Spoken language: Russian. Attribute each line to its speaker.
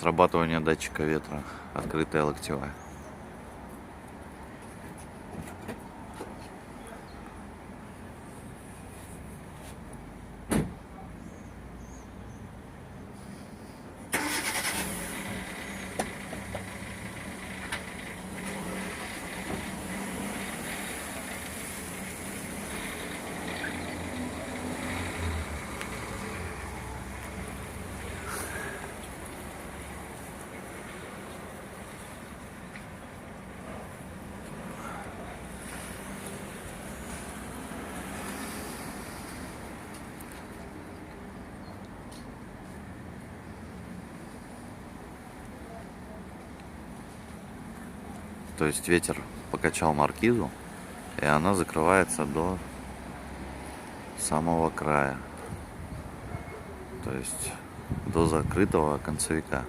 Speaker 1: срабатывание датчика ветра, открытая локтевая. То есть ветер покачал маркизу, и она закрывается до самого края. То есть до закрытого концевика.